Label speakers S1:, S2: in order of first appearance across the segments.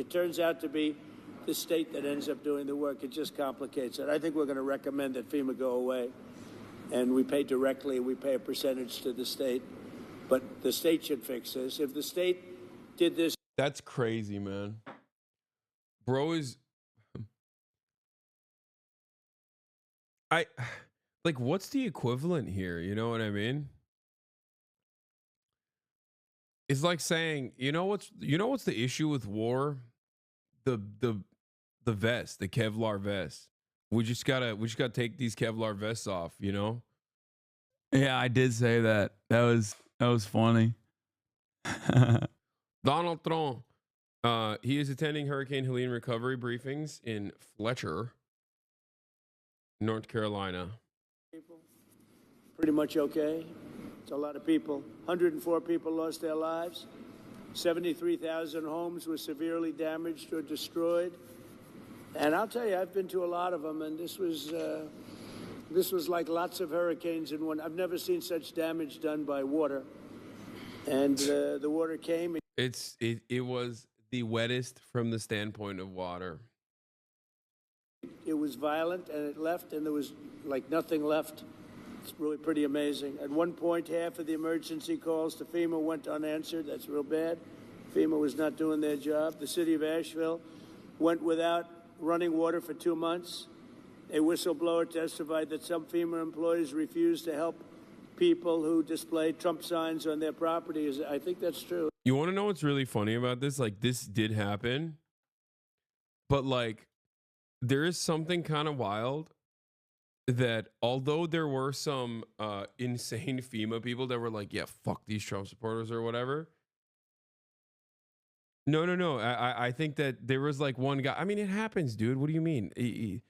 S1: it turns out to be the state that ends up doing the work. It just complicates it. I think we're going to recommend that FEMA go away, and we pay directly. We pay a percentage to the state, but the state should fix this. If the state did this,
S2: that's crazy, man. Bro is, like, what's the equivalent here? You know what I mean? It's like saying, you know what's the issue with war? The vest, the Kevlar vest. We just gotta take these Kevlar vests off, you know?
S3: Yeah, I did say that. That was funny.
S2: Donald Trump, he is attending Hurricane Helene recovery briefings in Fletcher, North Carolina.
S1: people, pretty much okay. It's a lot of people. 104 people lost their lives. 73,000 homes were severely damaged or destroyed. And I'll tell you, I've been to a lot of them, and this was like lots of hurricanes in one. I've never seen such damage done by water. And the water came.
S2: It was the wettest from the standpoint of water.
S1: It was violent, and it left, and there was like nothing left. It's really pretty amazing. At one point, half of the emergency calls to FEMA went unanswered. That's real bad. FEMA was not doing their job. The city of Asheville went without running water for 2 months. A whistleblower testified that some FEMA employees refused to help people who displayed Trump signs on their properties. I think that's true.
S2: You want to know what's really funny about this? Like, this did happen, but like, there is something kind of wild that although there were some insane FEMA people that were like, yeah, fuck these Trump supporters or whatever. No. I think that there was like one guy. I mean, it happens, dude. What do you mean?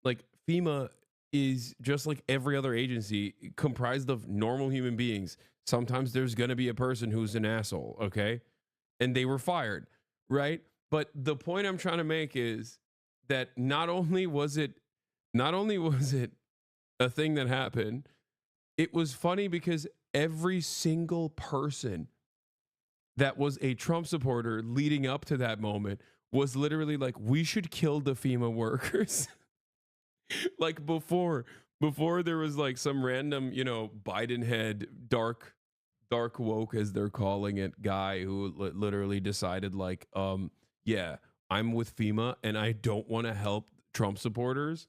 S2: Like, FEMA is just like every other agency comprised of normal human beings. Sometimes there's going to be a person who's an asshole, okay? And they were fired, right? But the point I'm trying to make is that not only was it a thing that happened, it was funny because every single person that was a Trump supporter leading up to that moment was literally like, we should kill the FEMA workers. Like before there was like some random, you know, Biden head, dark woke as they're calling it, guy who literally decided like, yeah, I'm with FEMA and I don't want to help Trump supporters.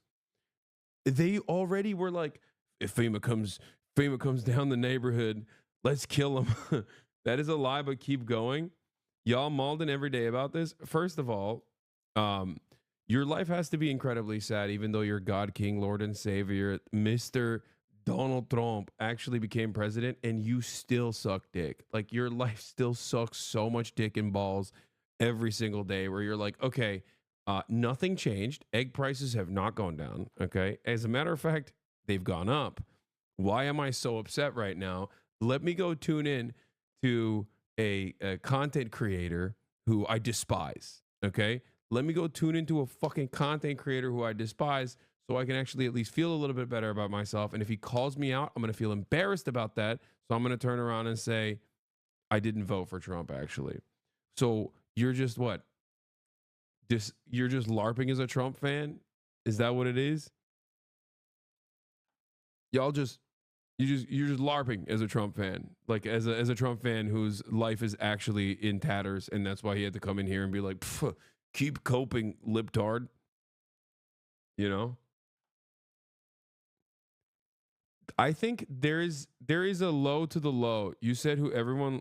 S2: They already were like, if FEMA comes down the neighborhood, let's kill them. That is a lie, but keep going. Y'all mauled every day about this. First of all, your life has to be incredibly sad, even though your God, King, Lord, and Savior, Mr. Donald Trump, actually became president, and you still suck dick. Like, your life still sucks so much dick and balls every single day, where you're like, okay, nothing changed. Egg prices have not gone down. Okay. As a matter of fact, they've gone up. Why am I so upset right now? Let me go tune in to a content creator who I despise. Okay. Let me go tune into a fucking content creator who I despise so I can actually at least feel a little bit better about myself. And if he calls me out, I'm going to feel embarrassed about that. So I'm going to turn around and say, I didn't vote for Trump, actually. So you're just what? You're just LARPing as a Trump fan? Is that what it is? You're just LARPing as a Trump fan, like as a Trump fan whose life is actually in tatters, and that's why he had to come in here and be like, keep coping, libtard. You know? I think there is a low to the low. You said who everyone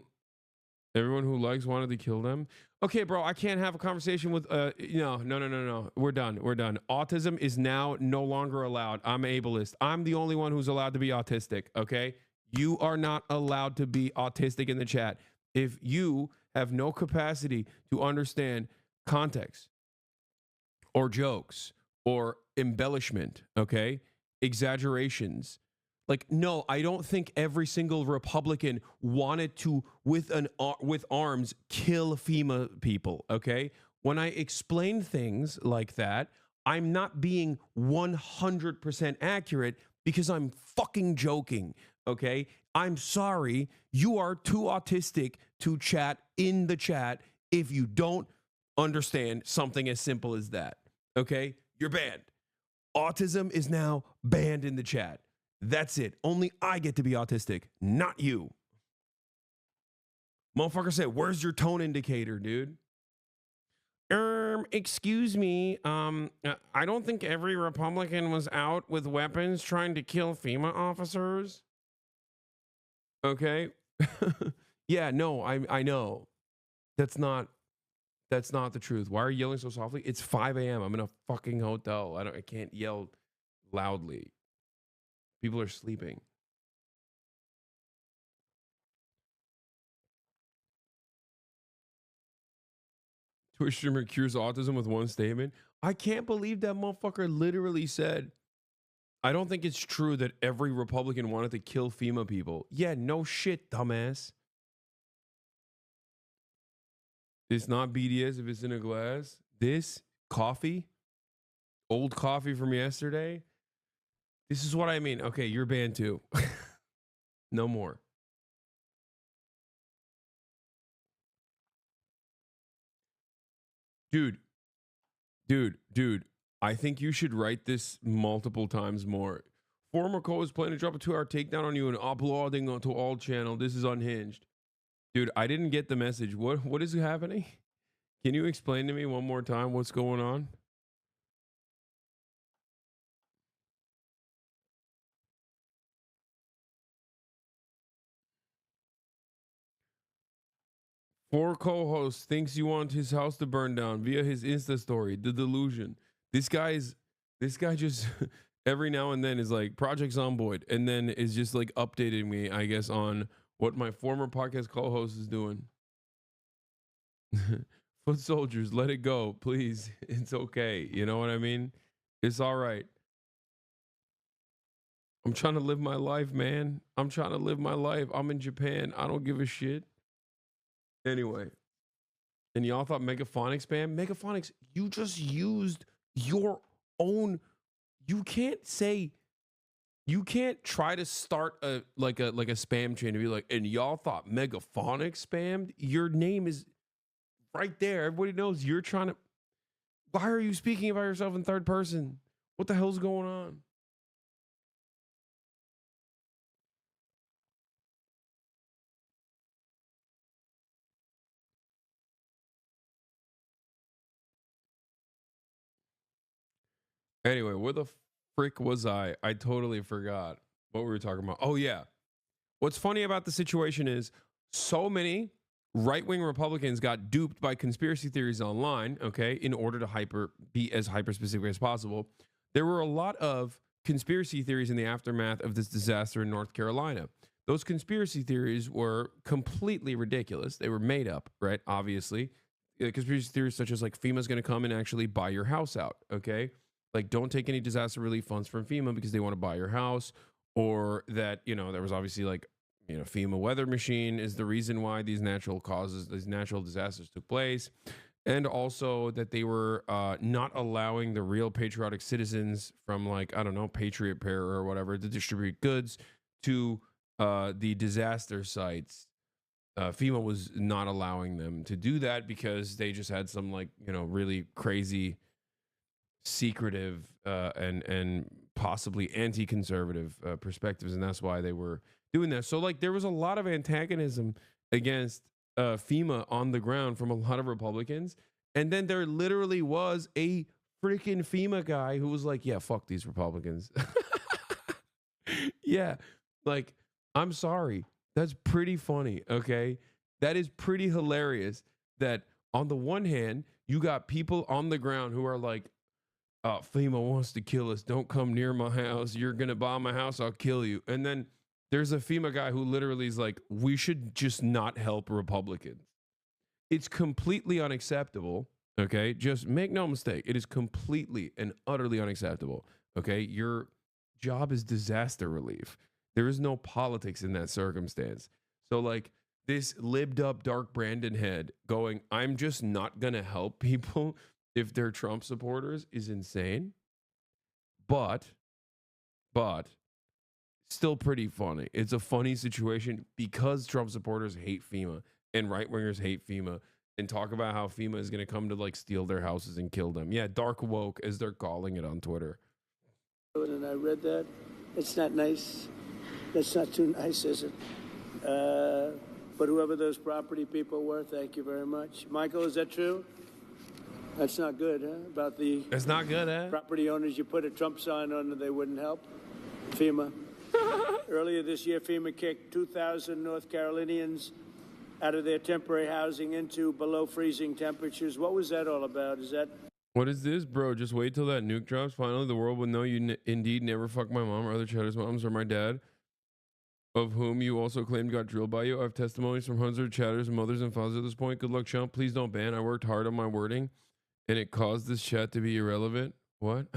S2: who likes wanted to kill them. Okay, bro, I can't have a conversation with no. We're done. Autism is now no longer allowed. I'm ableist. I'm the only one who's allowed to be autistic, okay? You are not allowed to be autistic in the chat. If you have no capacity to understand context or jokes or embellishment, okay? Exaggerations. Like, no, I don't think every single Republican wanted to, with arms, kill FEMA people, okay? When I explain things like that, I'm not being 100% accurate because I'm fucking joking, okay? I'm sorry, you are too autistic to chat in the chat if you don't understand something as simple as that. Okay? You're banned. Autism is now banned in the chat. That's it. Only I get to be autistic, not you. Motherfucker said, where's your tone indicator, dude? Excuse me. I don't think every Republican was out with weapons trying to kill FEMA officers. Okay. Yeah, no, I know. That's not the truth. Why are you yelling so softly? It's 5 a.m. I'm in a fucking hotel. I can't yell loudly. People are sleeping. Twitch streamer cures autism with one statement. I can't believe that motherfucker literally said, I don't think it's true that every Republican wanted to kill FEMA people. Yeah, no shit, dumbass. It's not BDS if it's in a glass. This coffee, old coffee from yesterday. This is what I mean. Okay, you're banned too. No more. Dude. I think you should write this multiple times more. Former co is planning to drop a 2-hour takedown on you and uploading onto all channel. This is unhinged. Dude, I didn't get the message. What is happening? Can you explain to me one more time what's going on? Four co-hosts thinks you want his house to burn down via his Insta story. The delusion. This guy just every now and then is like Project Zomboid, and then is just like updating me, I guess, on what my former podcast co-host is doing. Foot soldiers, let it go, please. It's okay. You know what I mean? It's all right. I'm trying to live my life, man. I'm trying to live my life. I'm in Japan. I don't give a shit. Anyway. And y'all thought Megaphonics spam? Megaphonics, you just used your own. You can't try to start a spam chain and be like, and y'all thought Megaphonics spammed? Your name is right there. Everybody knows you're trying to. Why are you speaking about yourself in third person? What the hell's going on? Anyway, where the frick was I? I totally forgot what we were talking about. Oh, yeah. What's funny about the situation is so many right-wing Republicans got duped by conspiracy theories online, okay, in order to be as hyper-specific as possible. There were a lot of conspiracy theories in the aftermath of this disaster in North Carolina. Those conspiracy theories were completely ridiculous. They were made up, right? Obviously. Conspiracy theories such as like FEMA's going to come and actually buy your house out, okay? Like don't take any disaster relief funds from FEMA because they want to buy your house, or that, there was obviously like, FEMA weather machine is the reason why these natural disasters took place. And also that they were not allowing the real patriotic citizens from like, I don't know, Patriot Pair or whatever to distribute goods to the disaster sites. FEMA was not allowing them to do that because they just had some like, really crazy, secretive and possibly anti-conservative perspectives. And that's why they were doing that. So like there was a lot of antagonism against FEMA on the ground from a lot of Republicans. And then there literally was a freaking FEMA guy who was like, yeah, fuck these Republicans. Yeah. Like, I'm sorry. That's pretty funny. Okay. That is pretty hilarious that on the one hand, you got people on the ground who are like, FEMA wants to kill us. Don't come near my house. You're going to bomb my house. I'll kill you. And then there's a FEMA guy who literally is like, we should just not help Republicans. It's completely unacceptable. Okay. Just make no mistake. It is completely and utterly unacceptable. Okay. Your job is disaster relief. There is no politics in that circumstance. So like this libbed up dark Brandon head going, I'm just not going to help people if they're Trump supporters is insane. But still pretty funny. It's a funny situation because Trump supporters hate FEMA and right-wingers hate FEMA. and talk about how FEMA is going to come to like steal their houses and kill them. Yeah, dark woke, as they're calling it on Twitter.
S1: And I read that. It's not nice. That's not too nice, is it? But whoever those property people were, thank you very much. Michael, is that true? That's not good, huh? About the
S2: It's not good, eh?
S1: property owners, you put a Trump sign on and they wouldn't help? FEMA. Earlier this year, FEMA kicked 2,000 North Carolinians out of their temporary housing into below freezing temperatures. What was that all about? Is that...
S2: What is this, bro? Just wait till that nuke drops. Finally, the world will know you indeed never fucked my mom or other Cheddar's moms or my dad, of whom you also claimed got drilled by you. I have testimonies from hundreds of Chatters, mothers, and fathers at this point. Good luck, chump. Please don't ban. I worked hard on my wording, and it caused this chat to be irrelevant. What?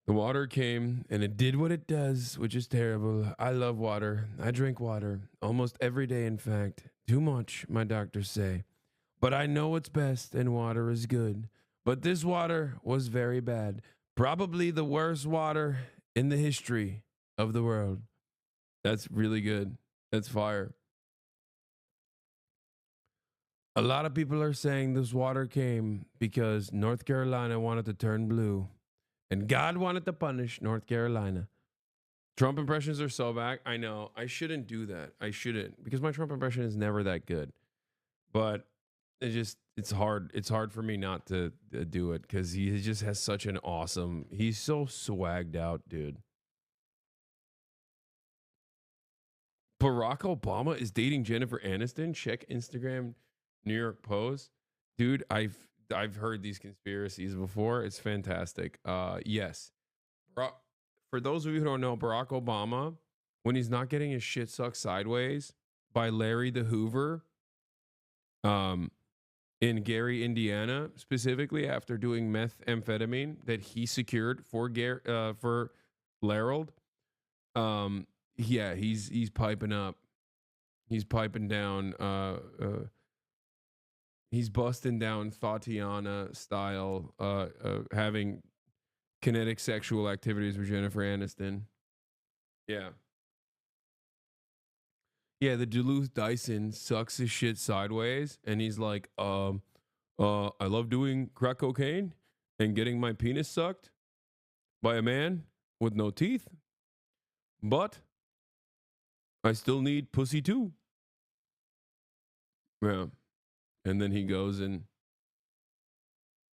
S2: The water came, and it did what it does, which is terrible. I love water. I drink water almost every day, in fact. Too much, my doctors say. But I know what's best, and water is good. But this water was very bad. Probably the worst water in the history of the world. That's really good. That's fire. A lot of people are saying this water came because North Carolina wanted to turn blue. And God wanted to punish North Carolina. Trump impressions are so back. I know. I shouldn't do that. I shouldn't. Because my Trump impression is never that good. But it's hard. It's hard for me not to do it. Because he just has such an awesome... He's so swagged out, dude. Barack Obama is dating Jennifer Aniston. Check Instagram, New York Post. Dude, I've heard these conspiracies before. It's fantastic. Yes. For those of you who don't know, Barack Obama, when he's not getting his shit sucked sideways by Larry the Hoover, in Gary, Indiana, specifically after doing methamphetamine that he secured for Larold, yeah, he's piping up. He's piping down. He's busting down Tatiana style, having kinetic sexual activities with Jennifer Aniston. Yeah. Yeah, the Duluth Dyson sucks his shit sideways, and he's like, I love doing crack cocaine and getting my penis sucked by a man with no teeth, but I still need pussy too. Yeah. And then he goes and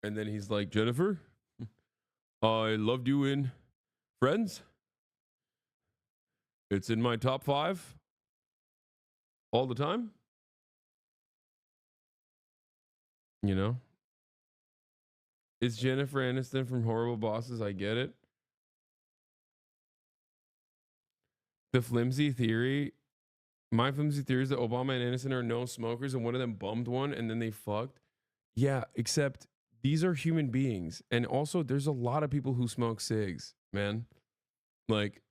S2: then he's like, Jennifer, I loved you in Friends. It's in my top 5 all the time. You know? It's Jennifer Aniston from Horrible Bosses. I get it. The flimsy theory. My flimsy theory is that Obama and Aniston are no smokers and one of them bummed one and then they fucked. Yeah, except these are human beings. And also, there's a lot of people who smoke cigs, man. Like,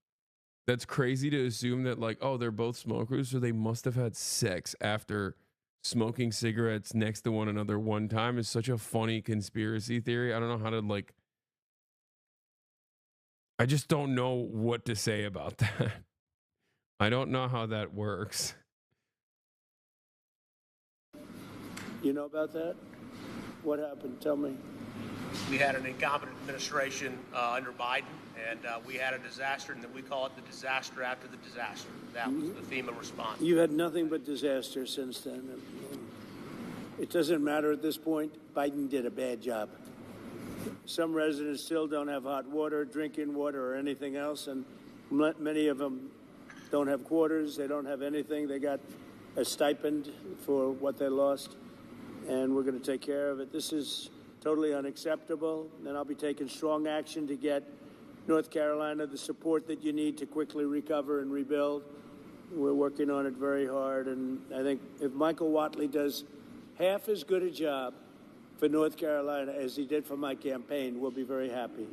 S2: that's crazy to assume that, like, oh, they're both smokers, so they must have had sex after smoking cigarettes next to one another one time is such a funny conspiracy theory. I don't know how to, like, I just don't know what to say about that. I don't know how that works.
S1: You know about that? What happened? Tell me.
S4: We had an incompetent administration under Biden, and we had a disaster, and then we call it the disaster after the disaster. That was the FEMA response.
S1: You had nothing but disaster since then. It doesn't matter at this point. Biden did a bad job. Some residents still don't have hot water, drinking water, or anything else, and many of them don't have quarters. They don't have anything. They got a stipend for what they lost, and we're going to take care of it. This is totally unacceptable, and I'll be taking strong action to get North Carolina the support that you need to quickly recover and rebuild. We're working on it very hard, and I think if Michael Whatley does half as good a job for North Carolina as he did for my campaign, we'll be very happy.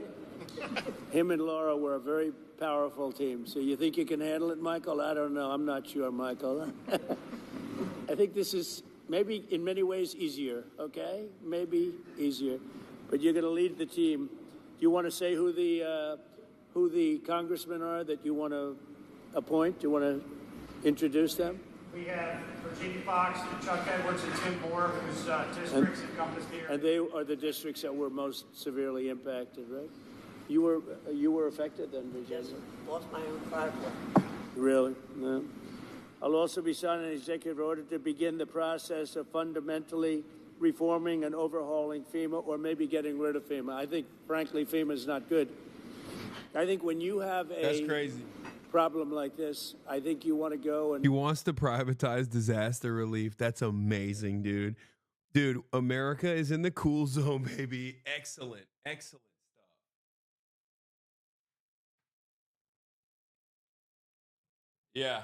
S1: Him and Laura were a very powerful team. So you think you can handle it, Michael? I don't know. I'm not sure, Michael. I think this is maybe in many ways easier, okay? Maybe easier. But you're going to lead the team. Do you want to say who the congressmen are that you want to appoint? Do you want to introduce them?
S5: We have Virginia Fox and Chuck Edwards and Tim Moore, whose districts encompassed here.
S1: And they are the districts that were most severely impacted, right? You were affected then, Virginia?
S6: Yes, sir. Lost my own firewall.
S1: Really? No. I'll also be signing an executive order to begin the process of fundamentally reforming and overhauling FEMA, or maybe getting rid of FEMA. I think, frankly, FEMA is not good. I think when you have
S2: That's crazy.
S1: problem like this, I think you want to go and...
S2: He wants to privatize disaster relief. That's amazing, dude. Dude, America is in the cool zone, baby. Excellent. Excellent stuff. Yeah.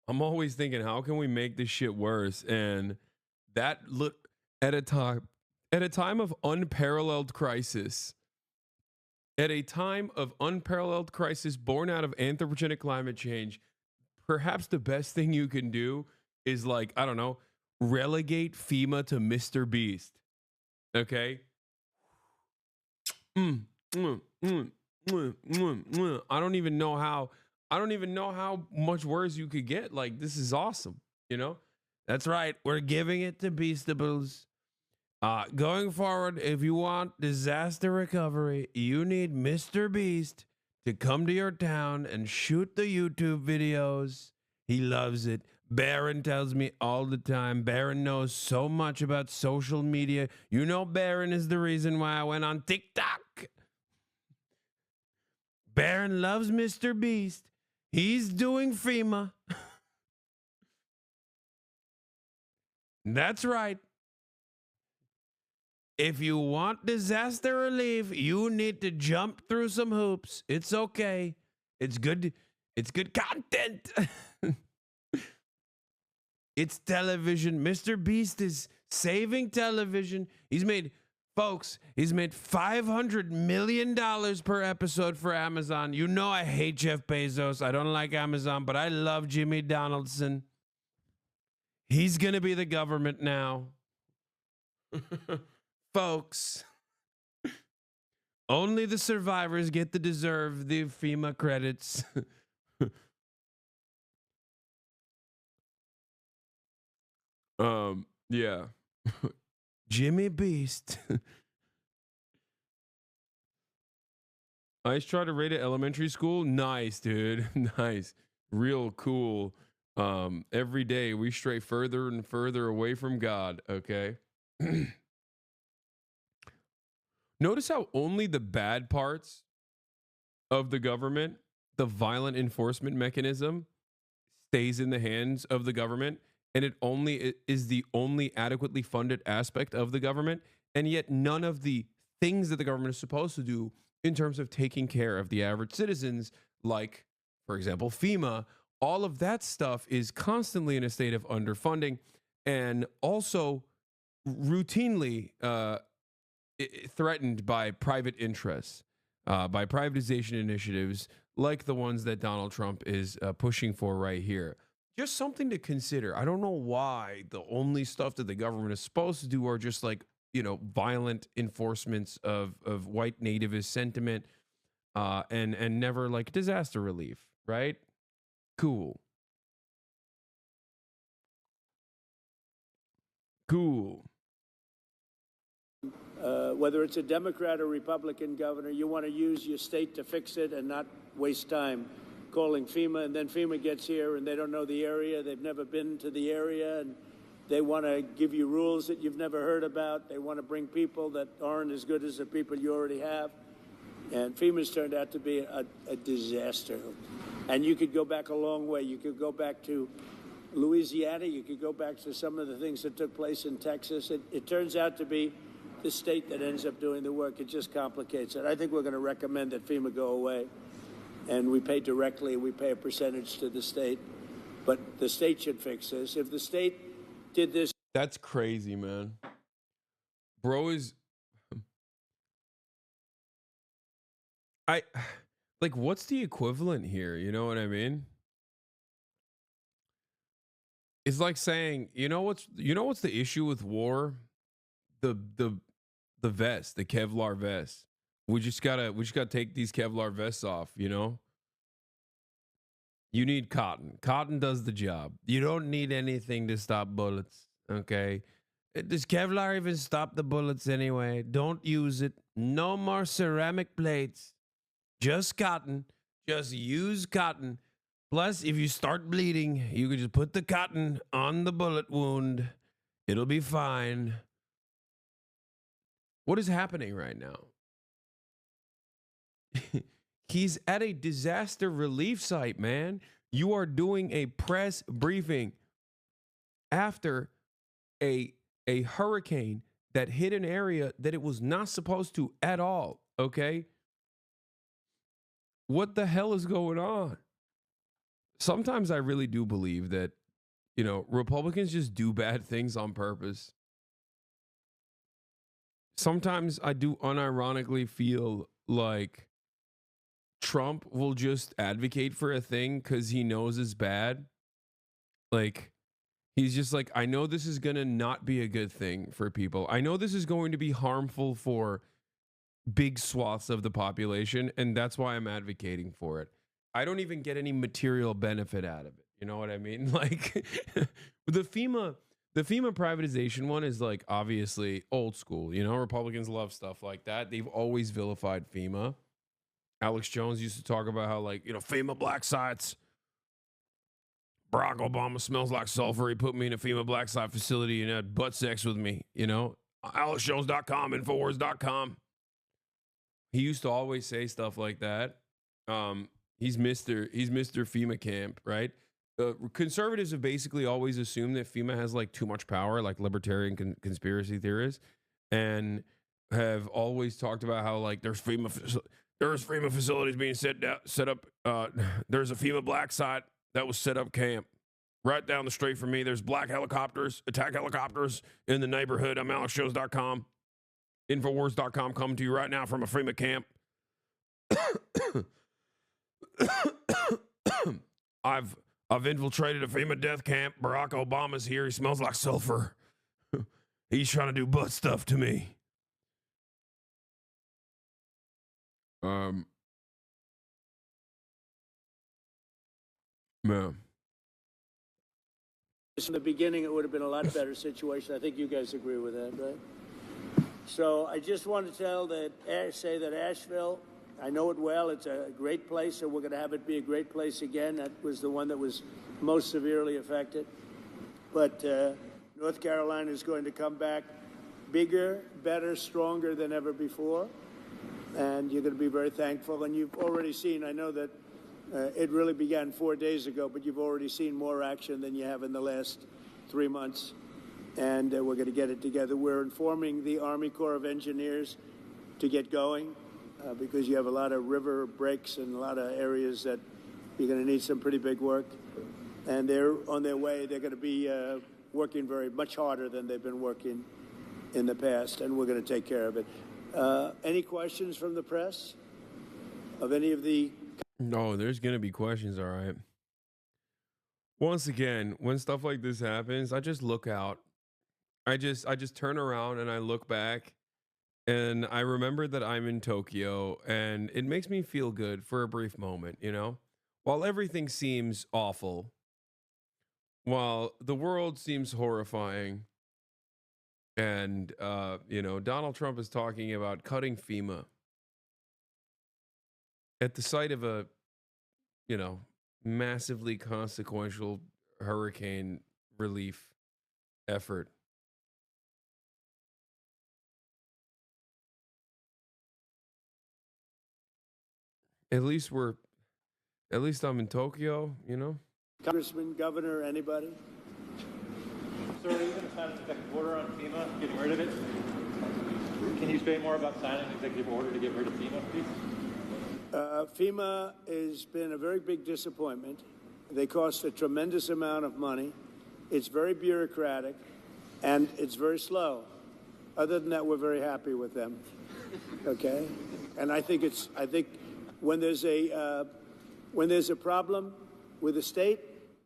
S2: I'm always thinking, how can we make this shit worse? And that look at a time of unparalleled crisis, born out of anthropogenic climate change, perhaps the best thing you can do is, like, I don't know, relegate FEMA to Mr. Beast. Okay? I don't even know how much worse you could get. Like, this is awesome, you know? That's right. We're giving it to Beastables. Going forward, if you want disaster recovery, you need Mr. Beast to come to your town and shoot the YouTube videos. He loves it. Barron tells me all the time. Barron knows so much about social media. You know, Barron is the reason why I went on TikTok. Barron loves Mr. Beast. He's doing FEMA. That's right. If you want disaster relief, you need to jump through some hoops. It's okay. It's good. It's good content. It's television. Mr. Beast is saving television. He's made $500 million per episode for Amazon. You know I hate Jeff Bezos. I don't like Amazon, but I love Jimmy Donaldson. He's going to be the government now. Folks, only the survivors get to deserve the FEMA credits. Yeah. Jimmy Beast. I just tried to rate it elementary school. Nice, dude. Nice. Real cool. Every day we stray further and further away from God, okay? Notice how only the bad parts of the government, the violent enforcement mechanism, stays in the hands of the government, and it only is the only adequately funded aspect of the government, and yet none of the things that the government is supposed to do in terms of taking care of the average citizens, like, for example, FEMA, all of that stuff is constantly in a state of underfunding and also routinely threatened by private interests, by privatization initiatives like the ones that Donald Trump is pushing for right here. Just something to consider. I don't know why the only stuff that the government is supposed to do are just, like, you know, violent enforcements of white nativist sentiment and never, like, disaster relief, right? Cool.
S1: Whether it's a Democrat or Republican governor, you want to use your state to fix it and not waste time calling FEMA, and then FEMA gets here and they don't know the area, they've never been to the area, and they want to give you rules that you've never heard about. They want to bring people that aren't as good as the people you already have. And FEMA's turned out to be a disaster. And you could go back a long way. You could go back to Louisiana. You could go back to some of the things that took place in Texas. It turns out to be the state that ends up doing the work. It just complicates it. I think we're going to recommend that FEMA go away. And we pay directly. We pay a percentage to the state. But the state should fix this. If the state did this...
S2: That's crazy, man. Bro is... Like, what's the equivalent here? You know what I mean? It's like saying, you know what's the issue with war? The vest, the Kevlar vest. We just gotta take these Kevlar vests off, you know? You need cotton. Cotton does the job. You don't need anything to stop bullets, okay? Does Kevlar even stop the bullets anyway? Don't use it. No more ceramic plates. Just cotton. Just use cotton. Plus, if you start bleeding, you can just put the cotton on the bullet wound. It'll be fine. What is happening right now? He's at a disaster relief site, man. You are doing a press briefing after a hurricane that hit an area that it was not supposed to at all, okay? What the hell is going on? Sometimes I really do believe that, you know, Republicans just do bad things on purpose. Sometimes I do unironically feel like Trump will just advocate for a thing because he knows it's bad. Like, he's just like, I know this is going to not be a good thing for people. I know this is going to be harmful for big swaths of the population, and that's why I'm advocating for it. I don't even get any material benefit out of it. You know what I mean? Like, the FEMA privatization one is like obviously old school. You know, Republicans love stuff like that. They've always vilified FEMA. Alex Jones used to talk about how, like, you know, FEMA black sites. Barack Obama smells like sulfur. He put me in a FEMA black site facility and had butt sex with me, you know? AlexJones.com, Infowars.com. He used to always say stuff like that. He's Mr. FEMA camp, right? Conservatives have basically always assumed that FEMA has like too much power, like libertarian conspiracy theorists, and have always talked about how like there's FEMA facilities being set up. There's a FEMA black site that was set up camp right down the street from me. There's black helicopters, attack helicopters in the neighborhood. I'm AlexJones.com, Infowars.com, coming to you right now from a FEMA camp. I've infiltrated a FEMA death camp. Barack Obama's here. He smells like sulfur. He's trying to do butt stuff to me. Man.
S1: In the beginning, it would have been a lot better situation. I think you guys agree with that, right? So I just want to say that Asheville, I know it well. It's a great place, and we're going to have it be a great place again. That was the one that was most severely affected. But North Carolina is going to come back bigger, better, stronger than ever before. And you're going to be very thankful. And you've already seen, I know that it really began 4 days ago, but you've already seen more action than you have in the last 3 months. And we're going to get it together. We're informing the Army Corps of Engineers to get going because you have a lot of river breaks and a lot of areas that you're going to need some pretty big work. And they're on their way. They're going to be working very much harder than they've been working in the past, and we're going to take care of it. Any questions from the press of any of the...
S2: No, there's going to be questions, all right. Once again, when stuff like this happens, I just look out. I just turn around and I look back and I remember that I'm in Tokyo, and it makes me feel good for a brief moment, you know? While everything seems awful, while the world seems horrifying, and, you know, Donald Trump is talking about cutting FEMA at the site of a, you know, massively consequential hurricane relief effort. At least I'm in Tokyo, you know?
S1: Congressman, governor, anybody?
S5: Sir, are you going to sign an executive order on FEMA, getting rid of it? Can you say more about signing an executive order to get rid of FEMA, please?
S1: FEMA has been a very big disappointment. They cost a tremendous amount of money. It's very bureaucratic, and it's very slow. Other than that, we're very happy with them. Okay, and I think when there's a problem with the state,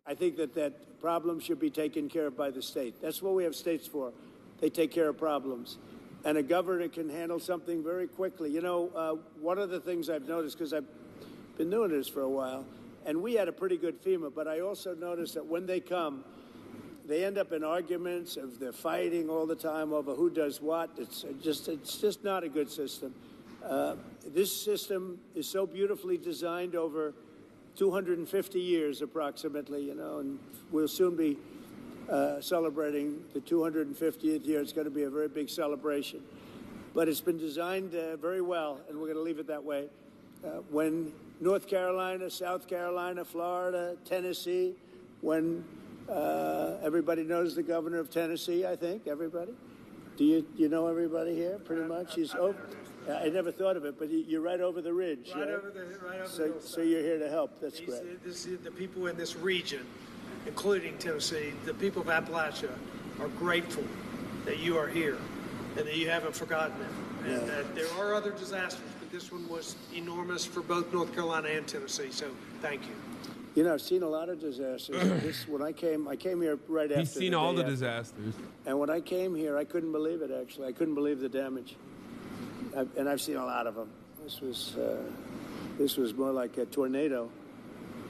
S1: I think that problem should be taken care of by the state. That's what we have states for. They take care of problems. and a governor can handle something very quickly. You know, one of the things I've noticed, because I've been doing this for a while, and we had a pretty good FEMA, but I also noticed that when they come, they end up in arguments of they're fighting all the time over who does what. It's just not a good system. This system is so beautifully designed over 250 years approximately, you know, and we'll soon be celebrating the 250th year. It's going to be a very big celebration. But it's been designed very well, and we're going to leave it that way. When North Carolina, South Carolina, Florida, Tennessee, when everybody knows the governor of Tennessee, I think, everybody? Do you know everybody here, pretty much? I never thought of it, but you're right over the ridge, right?
S7: Right over
S1: So you're here to help. That's great.
S7: The people in this region, including Tennessee, the people of Appalachia, are grateful that you are here and that you haven't forgotten them. And that there are other disasters, but this one was enormous for both North Carolina and Tennessee. So thank you.
S1: You know, I've seen a lot of disasters. When I came here right after.
S2: He's seen all the disasters.
S1: And when I came here, I couldn't believe it. Actually, I couldn't believe the damage. And I've seen a lot of them. This was more like a tornado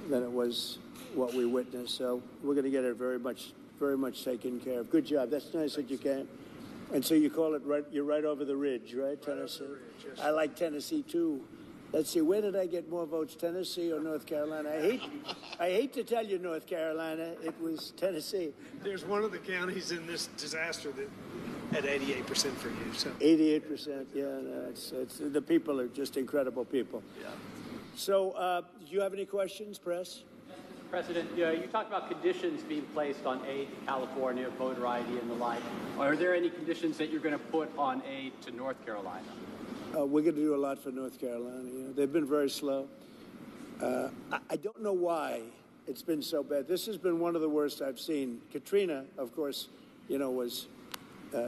S1: than it was what we witnessed. So we're going to get it very much taken care of. Good job. That's nice that you came. And so you call it right. You're right over the ridge, right, Tennessee?
S7: Over the ridge, yes.
S1: I like Tennessee too. Let's see, where did I get more votes, Tennessee or North Carolina? I hate to tell you, North Carolina, it was Tennessee.
S7: There's one of the counties in this disaster that had 88% for you. So
S1: 88%, yeah. No, it's the people are just incredible people.
S7: yeah.
S1: So, do you have any questions, press?
S8: Mr. President, you talked about conditions being placed on aid to California, voter ID and the like. Are there any conditions that you're going to put on aid to North Carolina?
S1: We're going to do a lot for North Carolina. You know, they've been very slow. I don't know why it's been so bad. This has been one of the worst I've seen. Katrina, of course, you know, was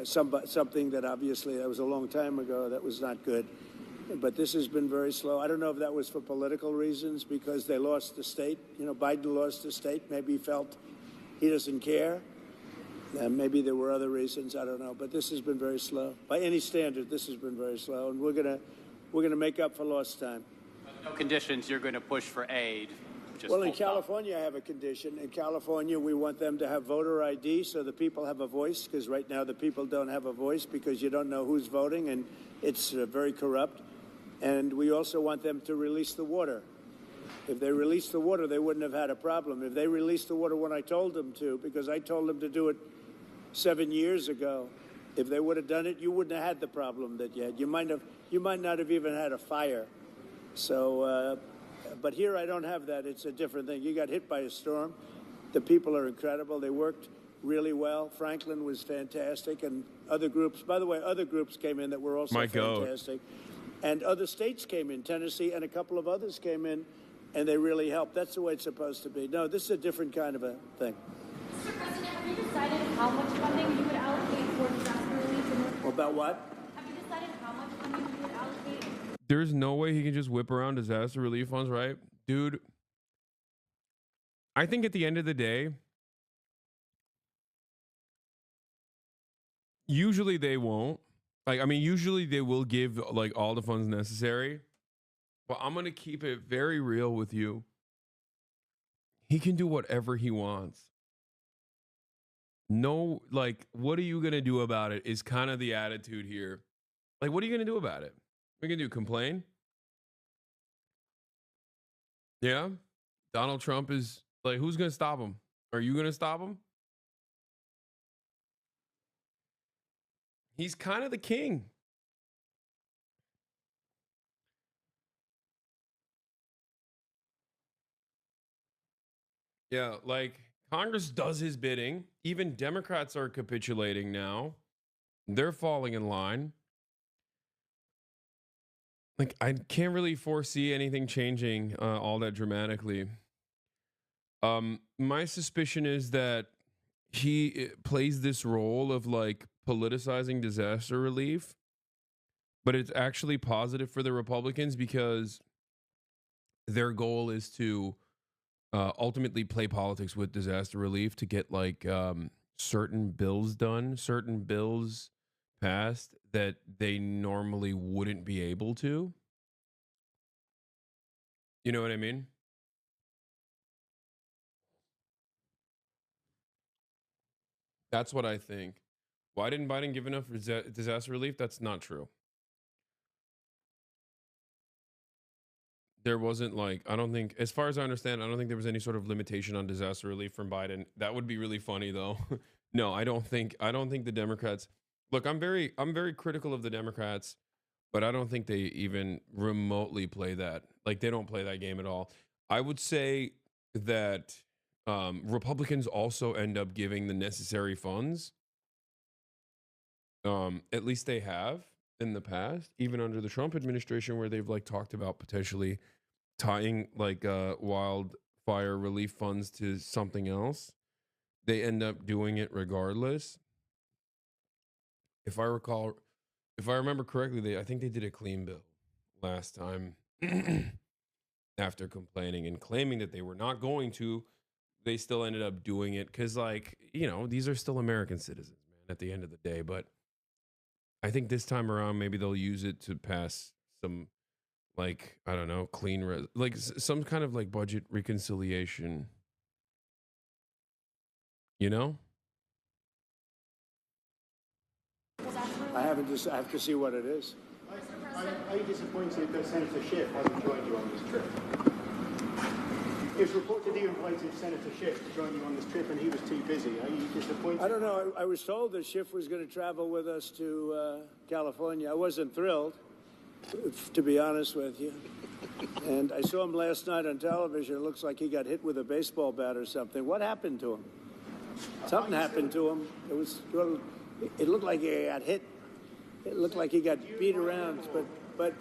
S1: something that obviously that was a long time ago. That was not good. But this has been very slow. I don't know if that was for political reasons because they lost the state. You know, Biden lost the state. Maybe he felt he doesn't care. Maybe there were other reasons. I don't know. But this has been very slow. By any standard, this has been very slow. And we're gonna make up for lost time.
S8: No conditions you're going to push for aid.
S1: Well, in California, I have a condition. In California, we want them to have voter ID so the people have a voice, because right now the people don't have a voice because you don't know who's voting, and it's very corrupt. And we also want them to release the water. If they released the water, they wouldn't have had a problem. If they released the water when I told them to, because I told them to do it 7 years ago, if they would have done it, you wouldn't have had the problem that you had. You might not have even had a fire. So, but here I don't have that. It's a different thing. You got hit by a storm. The people are incredible. They worked really well. Franklin was fantastic, and other groups. By the way, other groups came in that were also fantastic. And other states came in. Tennessee and a couple of others came in, and they really helped. That's the way it's supposed to be. No, this is a different kind of a thing.
S9: Mr. President, have you decided how much funding you would allocate for disaster relief in North Carolina?
S1: About what?
S9: Have you decided how much funding you would allocate?
S2: There's no way he can just whip around disaster relief funds, right? Dude, I think at the end of the day, usually they won't. Like, I mean, usually they will give like all the funds necessary. But I'm going to keep it very real with you. He can do whatever he wants. No, like, what are you going to do about it is kind of the attitude here. Like, what are you going to do about it? What are you going to do? Complain? Yeah? Donald Trump is like, who's going to stop him? Are you going to stop him? He's kind of the king. Yeah, like Congress does his bidding. Even Democrats are capitulating now. They're falling in line. Like, I can't really foresee anything changing all that dramatically. My suspicion is that he plays this role of like politicizing disaster relief, but it's actually positive for the Republicans because their goal is to ultimately play politics with disaster relief to get like certain bills done, certain bills past that they normally wouldn't be able to. You know what I mean? That's what I think. Why didn't Biden give enough disaster relief? That's not true. There wasn't like, I don't think, as far as I understand, I don't think there was any sort of limitation on disaster relief from Biden. That would be really funny though. No, I don't think the Democrats, look, I'm very critical of the Democrats, but I don't think they even remotely play that. Like they don't play that game at all. I would say that Republicans also end up giving the necessary funds. At least they have in the past, even under the Trump administration, where they've like talked about potentially tying like wildfire relief funds to something else. They end up doing it regardless. If I remember correctly, I think they did a clean bill last time after complaining and claiming that they were not going to. They still ended up doing it because, like, you know, these are still American citizens, man, at the end of the day. But I think this time around, maybe they'll use it to pass some, like, I don't know, some kind of like budget reconciliation. You know?
S1: I have to see what it is.
S10: Are you disappointed that Senator Schiff hasn't joined you on this trip? It was reported you invited Senator Schiff to join you on this trip and he was too busy. Are you disappointed?
S1: I don't know. I was told that Schiff was going to travel with us to California. I wasn't thrilled, to be honest with you. And I saw him last night on television. It looks like he got hit with a baseball bat or something. What happened to him? Something happened to him. It looked like he got hit. It looked like he got beat around. But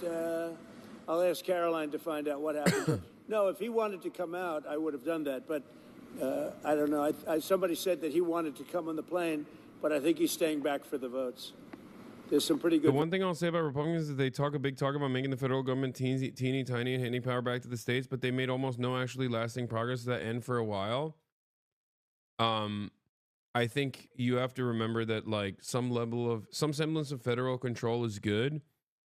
S1: I'll ask Caroline to find out what happened to him. No, if he wanted to come out, I would have done that. But I don't know. Somebody said that he wanted to come on the plane, but I think he's staying back for the votes. There's some pretty good.
S2: The one thing I'll say about Republicans is they talk a big talk about making the federal government teeny tiny and handing power back to the states, but they made almost no actually lasting progress to that end for a while. I think you have to remember that like some semblance of federal control is good,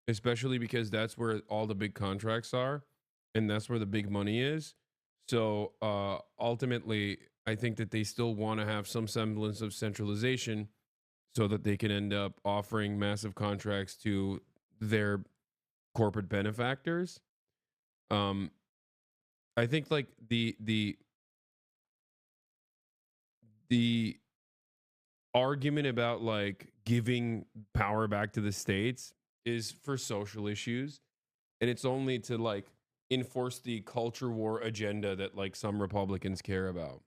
S2: especially because that's where all the big contracts are. And that's where the big money is. So ultimately, I think that they still want to have some semblance of centralization so that they can end up offering massive contracts to their corporate benefactors. I think like the argument about like giving power back to the states is for social issues, and it's only to like enforce the culture war agenda that like some Republicans care about.